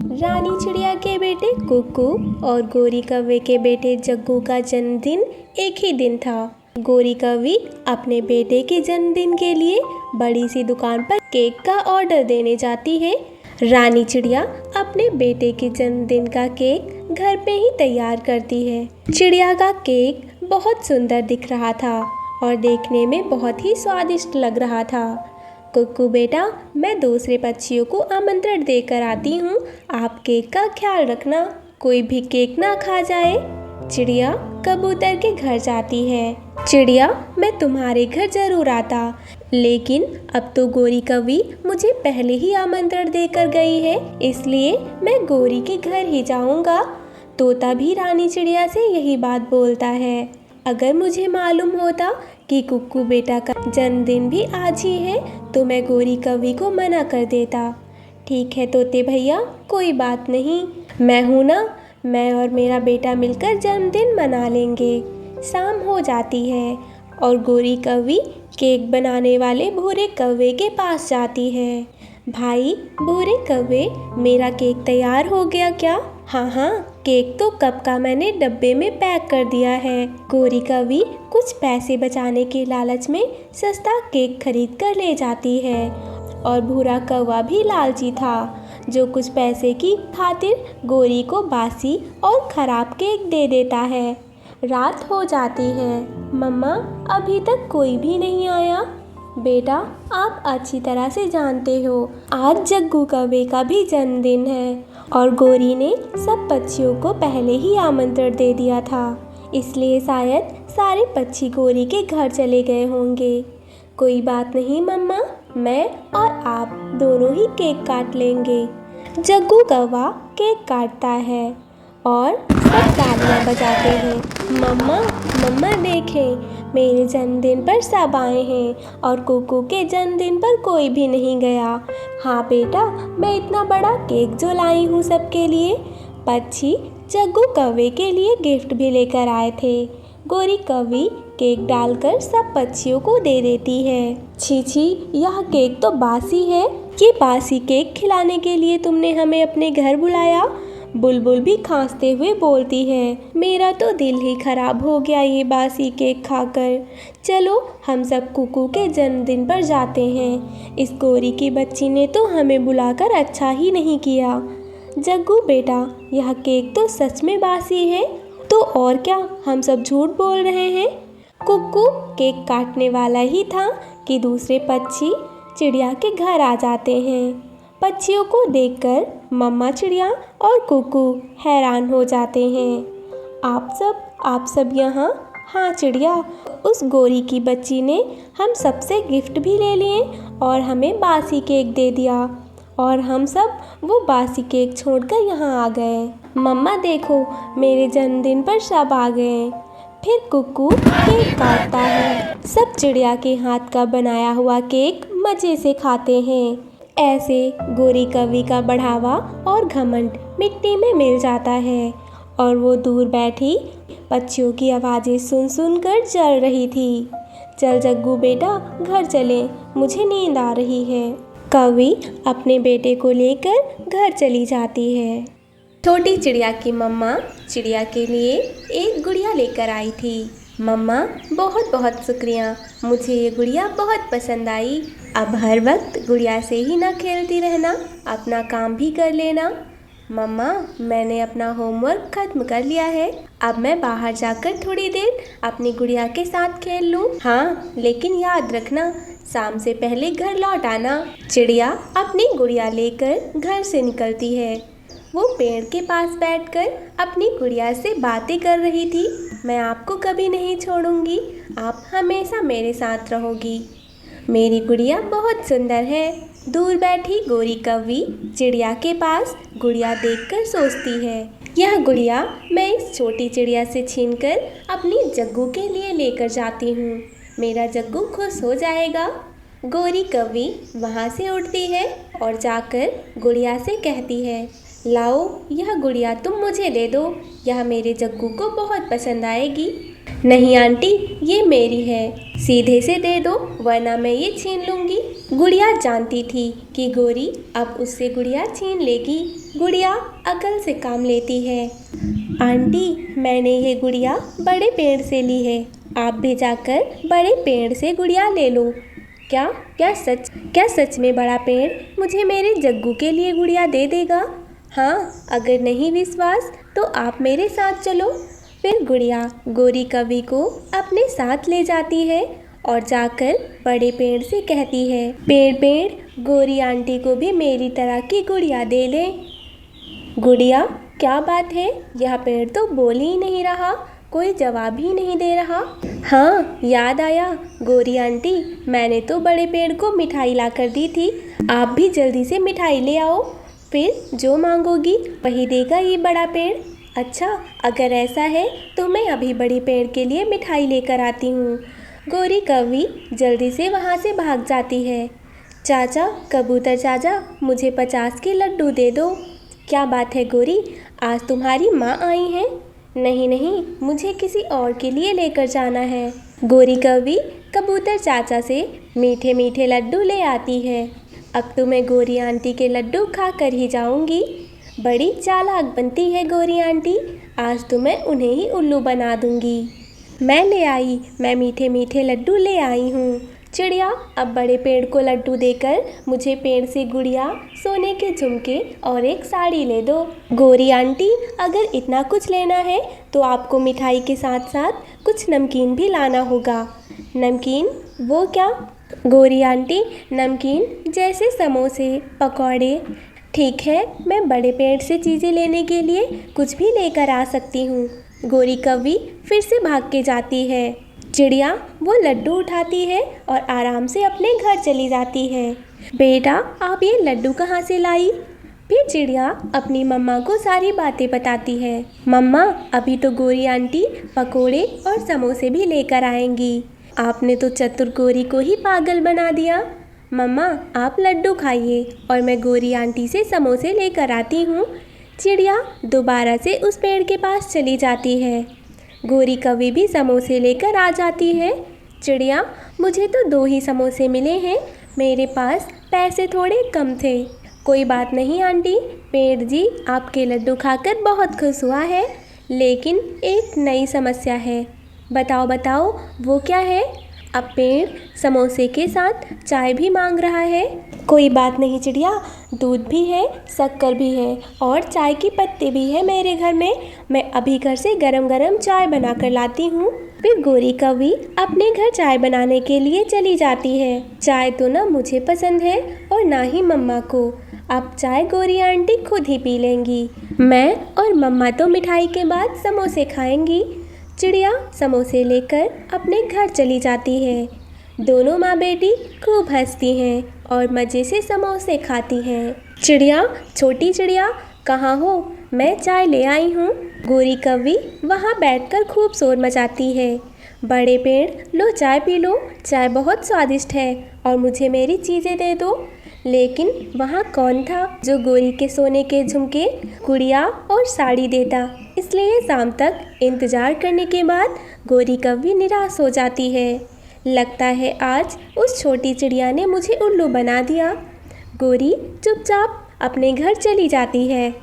रानी चिड़िया के बेटे कुकू और गोरी कौवे के बेटे जग्गू का जन्मदिन एक ही दिन था। गोरी कौवी अपने बेटे के जन्मदिन के लिए बड़ी सी दुकान पर केक का ऑर्डर देने जाती है। रानी चिड़िया अपने बेटे के जन्मदिन का केक घर पे ही तैयार करती है। चिड़िया का केक बहुत सुंदर दिख रहा था और देखने में बहुत ही स्वादिष्ट लग रहा था। कुक्कू बेटा, मैं दूसरे पक्षियों को आमंत्रण देकर आती हूँ, आप केक का ख्याल रखना, कोई भी केक ना खा जाए। चिड़िया कबूतर के घर जाती है। चिड़िया, मैं तुम्हारे घर जरूर आता, लेकिन अब तो गोरी कौवी मुझे पहले ही आमंत्रण देकर गई है, इसलिए मैं गोरी के घर ही जाऊँगा। तोता भी रानी चिड़िया से यही बात बोलता है। अगर मुझे मालूम होता कि कुक्कू बेटा का जन्मदिन भी आज ही है तो मैं गोरी कौवी को मना कर देता। ठीक है तोते भैया, कोई बात नहीं, मैं हूँ ना, मैं और मेरा बेटा मिलकर जन्मदिन मना लेंगे। शाम हो जाती है और गोरी कौवी केक बनाने वाले भूरे कौवे के पास जाती है। भाई भूरे कौवे, मेरा केक तैयार हो गया क्या? हाँ, केक तो कब का मैंने डब्बे में पैक कर दिया है। गोरी कौवी कुछ पैसे बचाने के लालच में सस्ता केक खरीद कर ले जाती है और भूरा कौवा भी लालची था, जो कुछ पैसे की खातिर गोरी को बासी और खराब केक दे देता है। रात हो जाती है। मम्मा, अभी तक कोई भी नहीं आया। बेटा, आप अच्छी तरह से जानते हो आज जग्गू कौवे का भी जन्मदिन है और गोरी ने सब पक्षियों को पहले ही आमंत्रण दे दिया था, इसलिए शायद सारे पक्षी गोरी के घर चले गए होंगे। कोई बात नहीं मम्मा, मैं और आप दोनों ही केक काट लेंगे। जग्गू कौवा केक काटता है और सब तालियां बजाते हैं। मम्मा देखें, मेरे जन्मदिन पर सब आए हैं और कुकू के जन्मदिन पर कोई भी नहीं गया। हाँ बेटा, मैं इतना बड़ा केक जो लाई हूँ सबके लिए। पक्षी जग्गू कौवे के लिए गिफ्ट भी लेकर आए थे। गोरी कौवी केक डालकर सब पक्षियों को दे देती है। छी, यह केक तो बासी है। ये बासी केक खिलाने के लिए तुमने हमें अपने घर बुलाया? बुलबुल भी खांसते हुए बोलती है। मेरा तो दिल ही खराब हो गया ये बासी केक खाकर। चलो हम सब कुकू के जन्मदिन पर जाते हैं। इस गोरी की बच्ची ने तो हमें बुलाकर अच्छा ही नहीं किया। जग्गू बेटा, यह केक तो सच में बासी है, तो और क्या हम सब झूठ बोल रहे हैं? कुक्कू केक काटने वाला ही था कि दूसरे पक्षी चिड़िया के घर आ जाते हैं। पक्षियों को देखकर मम्मा चिड़िया और कुकू हैरान हो जाते हैं। आप सब यहाँ? हाँ चिड़िया, उस गोरी की बच्ची ने हम सबसे गिफ्ट भी ले लिए और हमें बासी केक दे दिया और हम सब वो बासी केक छोड़कर यहाँ आ गए। मम्मा देखो, मेरे जन्मदिन पर सब आ गए। फिर कुकू केक काटता है। सब चिड़िया के हाथ का बनाया हुआ केक मज़े से खाते हैं। ऐसे गोरी कौवी का बढ़ावा और घमंड मिट्टी में मिल जाता है और वो दूर बैठी पक्षियों की आवाज़ें सुन कर जल रही थी। चल जग्गू बेटा, घर चले, मुझे नींद आ रही है। कौवी अपने बेटे को लेकर घर चली जाती है। छोटी चिड़िया की मम्मा चिड़िया के लिए एक गुड़िया लेकर आई थी। मम्मा बहुत बहुत शुक्रिया, मुझे ये गुड़िया बहुत पसंद आई। अब हर वक्त गुड़िया से ही ना खेलती रहना, अपना काम भी कर लेना। मम्मा, मैंने अपना होमवर्क खत्म कर लिया है, अब मैं बाहर जाकर थोड़ी देर अपनी गुड़िया के साथ खेल लूँ। हाँ, लेकिन याद रखना, शाम से पहले घर लौट आना। चिड़िया अपनी गुड़िया लेकर घर से निकलती है। वो पेड़ के पास बैठकर अपनी गुड़िया से बातें कर रही थी। मैं आपको कभी नहीं छोड़ूंगी, आप हमेशा मेरे साथ रहोगी। मेरी गुड़िया बहुत सुंदर है। दूर बैठी गोरी कौवी चिड़िया के पास गुड़िया देखकर सोचती है, यह गुड़िया मैं इस छोटी चिड़िया से छीनकर अपनी जग्गू के लिए लेकर जाती हूँ। मेरा जग्गू खुश हो जाएगा। गोरी कौवी वहाँ से उठती है और जाकर गुड़िया से कहती है, लाओ, यह गुड़िया तुम मुझे दे दो, यह मेरे जग्गू को बहुत पसंद आएगी। नहीं आंटी, ये मेरी है, सीधे से दे दो वरना मैं ये छीन लूँगी। गुड़िया जानती थी कि गोरी अब उससे गुड़िया छीन लेगी। गुड़िया अकल से काम लेती है। आंटी, मैंने ये गुड़िया बड़े पेड़ से ली है, आप भी जाकर बड़े पेड़ से गुड़िया ले लो। क्या क्या सच में बड़ा पेड़ मुझे मेरे जग्गू के लिए गुड़िया दे देगा? हाँ, अगर नहीं विश्वास तो आप मेरे साथ चलो। फिर गुड़िया गोरी कवि को अपने साथ ले जाती है और जाकर बड़े पेड़ से कहती है, पेड़ गोरी आंटी को भी मेरी तरह की गुड़िया दे दे। गुड़िया, क्या बात है, यह पेड़ तो बोल ही नहीं रहा, कोई जवाब ही नहीं दे रहा। हाँ, याद आया गोरी आंटी, मैंने तो बड़े पेड़ को मिठाई ला कर दी थी, आप भी जल्दी से मिठाई ले आओ, फिर जो मांगोगी वही देगा ये बड़ा पेड़। अच्छा, अगर ऐसा है तो मैं अभी बड़ी पेड़ के लिए मिठाई लेकर आती हूँ। गोरी कवि जल्दी से वहाँ से भाग जाती है। चाचा, कबूतर चाचा, मुझे 50 के लड्डू दे दो। क्या बात है गोरी, आज तुम्हारी माँ आई हैं? नहीं, मुझे किसी और के लिए लेकर जाना है। गोरी कवि कबूतर चाचा से मीठे मीठे लड्डू ले आती है। अब तो मैं गोरी आंटी के लड्डू खा कर ही जाऊंगी। बड़ी चालाक बनती है गोरी आंटी, आज तो मैं उन्हें ही उल्लू बना दूंगी। मैं मीठे मीठे लड्डू ले आई हूँ। चिड़िया, अब बड़े पेड़ को लड्डू देकर मुझे पेड़ से गुड़िया, सोने के झुमके और एक साड़ी ले दो। गोरी आंटी, अगर इतना कुछ लेना है तो आपको मिठाई के साथ साथ कुछ नमकीन भी लाना होगा। नमकीन? वो क्या? गोरी आंटी, नमकीन जैसे समोसे, पकौड़े। ठीक है, मैं बड़े पेड़ से चीज़ें लेने के लिए कुछ भी लेकर आ सकती हूँ। गोरी कवि फिर से भाग के जाती है। चिड़िया वो लड्डू उठाती है और आराम से अपने घर चली जाती है। बेटा, आप ये लड्डू कहाँ से लाई? फिर चिड़िया अपनी मम्मा को सारी बातें बताती है। मम्मा, अभी तो गोरी आंटी पकोड़े और समोसे भी लेकर आएंगी, आपने तो चतुर गोरी को ही पागल बना दिया। मम्मा, आप लड्डू खाइए और मैं गोरी आंटी से समोसे लेकर आती हूँ। चिड़िया दोबारा से उस पेड़ के पास चली जाती है। गोरी कवि भी समोसे लेकर आ जाती है। चिड़िया, मुझे तो 2 ही समोसे मिले हैं, मेरे पास पैसे थोड़े कम थे। कोई बात नहीं आंटी, पेड़ जी आपके लड्डू खाकर बहुत खुश हुआ है, लेकिन एक नई समस्या है। बताओ, वो क्या है? अब पेड़ समोसे के साथ चाय भी मांग रहा है। कोई बात नहीं चिड़िया, दूध भी है, शक्कर भी है और चाय की पत्ती भी है मेरे घर में, मैं अभी घर से गरम गरम चाय बना कर लाती हूँ। फिर गोरी कवि अपने घर चाय बनाने के लिए चली जाती है। चाय तो ना मुझे पसंद है और ना ही मम्मा को, अब चाय गोरी आंटी खुद ही पी लेंगी, मैं और मम्मा तो मिठाई के बाद समोसे खाएंगी। चिड़िया समोसे लेकर अपने घर चली जाती है। दोनों माँ बेटी खूब हंसती हैं और मज़े से समोसे खाती हैं। चिड़िया, छोटी चिड़िया कहाँ हो? मैं चाय ले आई हूँ। गोरी कवि वहाँ बैठकर खूब शोर मचाती है। बड़े पेड़, लो चाय पी लो, चाय बहुत स्वादिष्ट है और मुझे मेरी चीज़ें दे दो। लेकिन वहाँ कौन था जो गोरी के सोने के झुमके, गुड़िया और साड़ी देता? इसलिए शाम तक इंतज़ार करने के बाद गोरी कवि निराश हो जाती है। लगता है आज उस छोटी चिड़िया ने मुझे उल्लू बना दिया। गोरी चुपचाप अपने घर चली जाती है।